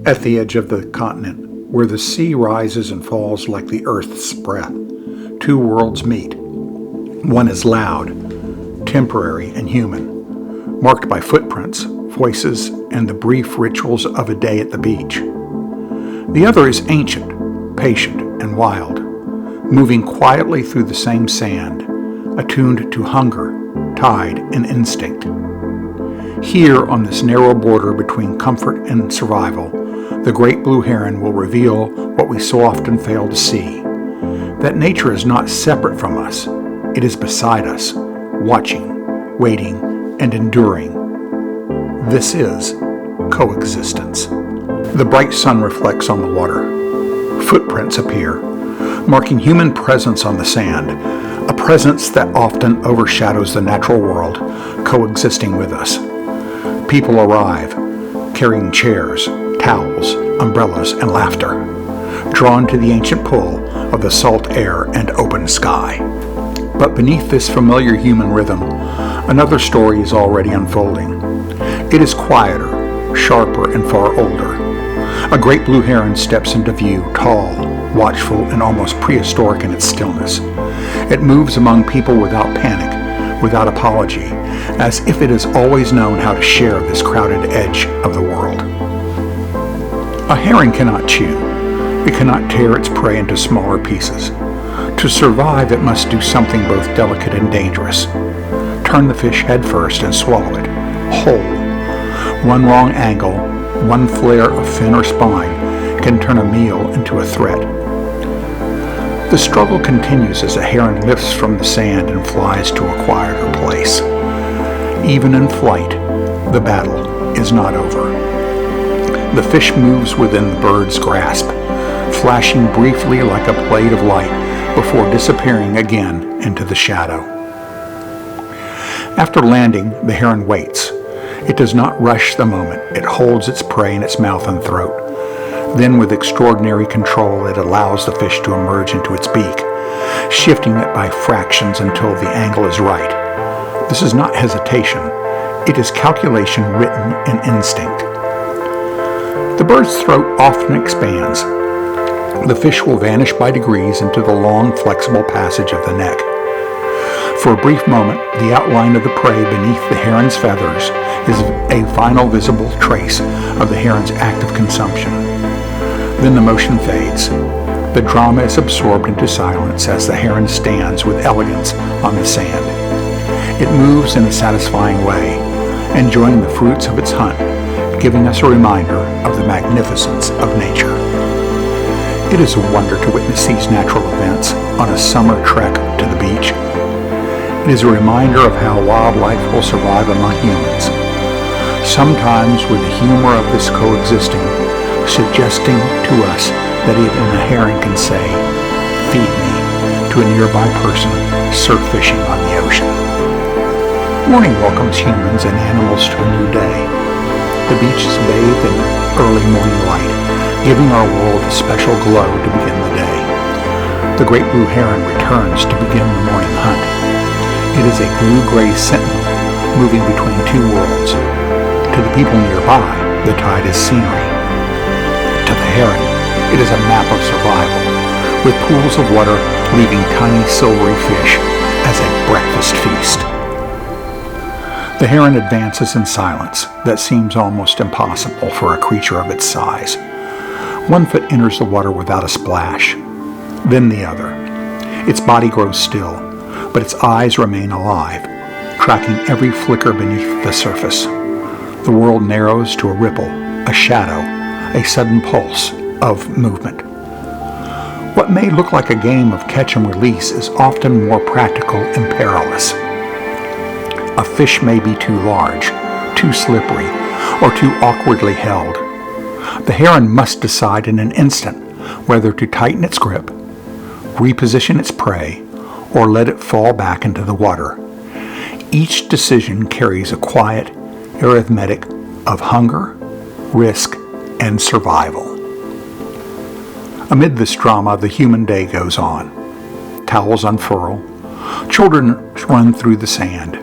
At the edge of the continent, where the sea rises and falls like the earth's breath, two worlds meet. One is loud, temporary, and human, marked by footprints, voices, and the brief rituals of a day at the beach. The other is ancient, patient, and wild, moving quietly through the same sand, attuned to hunger, tide, and instinct. Here, on this narrow border between comfort and survival, the great blue heron will reveal what we so often fail to see, that nature is not separate from us. It is beside us, watching, waiting, and enduring. This is coexistence. The bright sun reflects on the water. Footprints appear, marking human presence on the sand, a presence that often overshadows the natural world coexisting with us. People arrive, carrying chairs, towels, umbrellas, and laughter, drawn to the ancient pull of the salt air and open sky. But beneath this familiar human rhythm, another story is already unfolding. It is quieter, sharper, and far older. A great blue heron steps into view, tall, watchful, and almost prehistoric in its stillness. It moves among people without panic, without apology, as if it has always known how to share this crowded edge of the world. A heron cannot chew. It cannot tear its prey into smaller pieces. To survive, it must do something both delicate and dangerous. Turn the fish head first and swallow it, whole. One wrong angle, one flare of fin or spine can turn a meal into a threat. The struggle continues as the heron lifts from the sand and flies to a quieter place. Even in flight, the battle is not over. The fish moves within the bird's grasp, flashing briefly like a blade of light before disappearing again into the shadow. After landing, the heron waits. It does not rush the moment. It holds its prey in its mouth and throat. Then, with extraordinary control, it allows the fish to emerge into its beak, shifting it by fractions until the angle is right. This is not hesitation. It is calculation written in instinct. The bird's throat often expands. The fish will vanish by degrees into the long, flexible passage of the neck. For a brief moment, the outline of the prey beneath the heron's feathers is a final visible trace of the heron's active consumption. Then the motion fades. The drama is absorbed into silence as the heron stands with elegance on the sand. It moves in a satisfying way, enjoying the fruits of its hunt, giving us a reminder of the magnificence of nature. It is a wonder to witness these natural events on a summer trek to the beach. It is a reminder of how wildlife will survive among humans, sometimes with the humor of this coexisting, suggesting to us that even a heron can say, "Feed me," to a nearby person surf fishing on the ocean. Morning welcomes humans and animals to a new day. The beach is bathed in early morning light, giving our world a special glow to begin the day. The great blue heron returns to begin the morning hunt. It is a blue-gray sentinel moving between two worlds. To the people nearby, the tide is scenery. To the heron, it is a map of survival, with pools of water leaving tiny silvery fish as a breakfast feast. The heron advances in silence that seems almost impossible for a creature of its size. One foot enters the water without a splash, then the other. Its body grows still, but its eyes remain alive, tracking every flicker beneath the surface. The world narrows to a ripple, a shadow, a sudden pulse of movement. What may look like a game of catch and release is often more practical and perilous. A fish may be too large, too slippery, or too awkwardly held. The heron must decide in an instant whether to tighten its grip, reposition its prey, or let it fall back into the water. Each decision carries a quiet arithmetic of hunger, risk, and survival. Amid this drama, the human day goes on. Towels unfurl. Children run through the sand.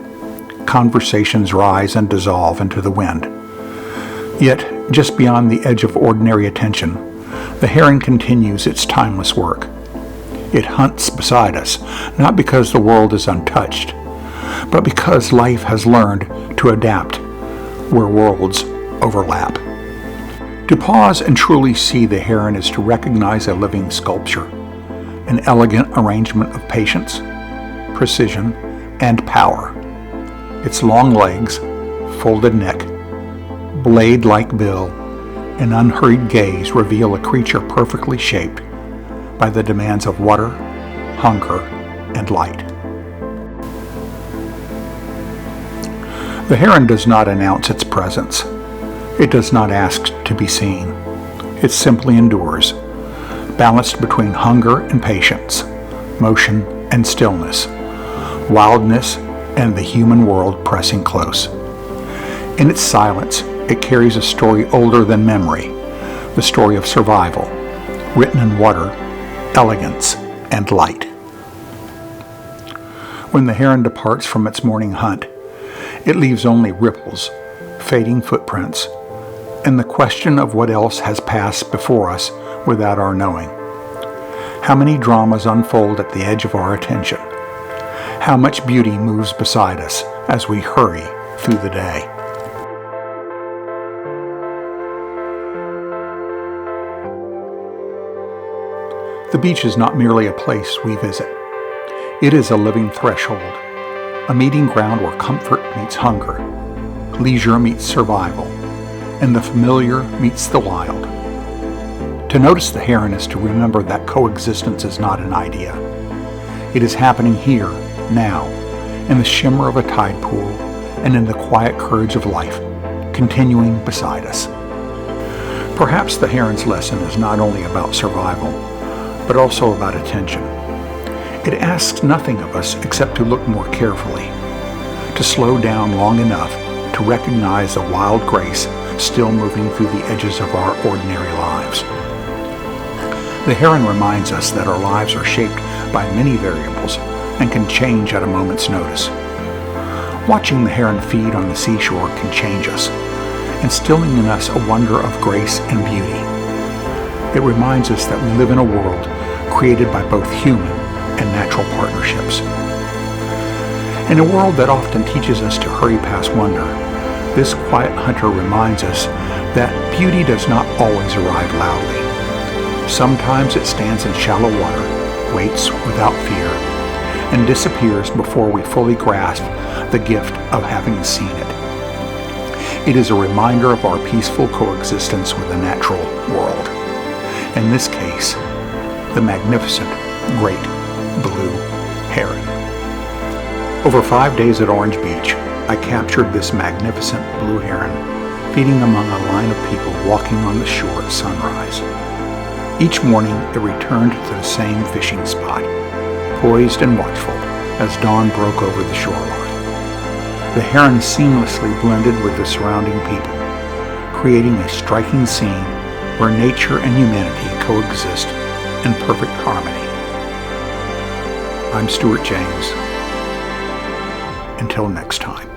Conversations rise and dissolve into the wind. Yet, Just beyond the edge of ordinary attention, the heron continues its timeless work. It hunts beside us, not because the world is untouched, but because life has learned to adapt where worlds overlap. To pause and truly see the heron is to recognize a living sculpture, an elegant arrangement of patience, precision, and power. Its long legs, folded neck, blade-like bill, and unhurried gaze reveal a creature perfectly shaped by the demands of water, hunger, and light. The heron does not announce its presence. It does not ask to be seen. It simply endures, balanced between hunger and patience, motion and stillness, wildness and the human world pressing close. In its silence, it carries a story older than memory, the story of survival, written in water, elegance, and light. When the heron departs from its morning hunt, it leaves only ripples, fading footprints, and the question of what else has passed before us without our knowing. How many dramas unfold at the edge of our attention? How much beauty moves beside us as we hurry through the day? The beach is not merely a place we visit. It is a living threshold, a meeting ground where comfort meets hunger, leisure meets survival, and the familiar meets the wild. To notice the heron is to remember that coexistence is not an idea. It is happening here, now, in the shimmer of a tide pool and in the quiet courage of life, continuing beside us. Perhaps the heron's lesson is not only about survival, but also about attention. It asks nothing of us except to look more carefully, to slow down long enough to recognize the wild grace still moving through the edges of our ordinary lives. The heron reminds us that our lives are shaped by many variables and can change at a moment's notice. Watching the heron feed on the seashore can change us, instilling in us a wonder of grace and beauty. It reminds us that we live in a world created by both human and natural partnerships. In a world that often teaches us to hurry past wonder, this quiet hunter reminds us that beauty does not always arrive loudly. Sometimes it stands in shallow water, waits without fear, and disappears before we fully grasp the gift of having seen it. It is a reminder of our peaceful coexistence with the natural world. In this case, the magnificent great blue heron. Over 5 days at Orange Beach, I captured this magnificent blue heron feeding among a line of people walking on the shore at sunrise. Each morning it returned to the same fishing spot, poised and watchful as dawn broke over the shoreline. The heron seamlessly blended with the surrounding people, creating a striking scene where nature and humanity coexist in perfect harmony. I'm Stuart James. Until next time.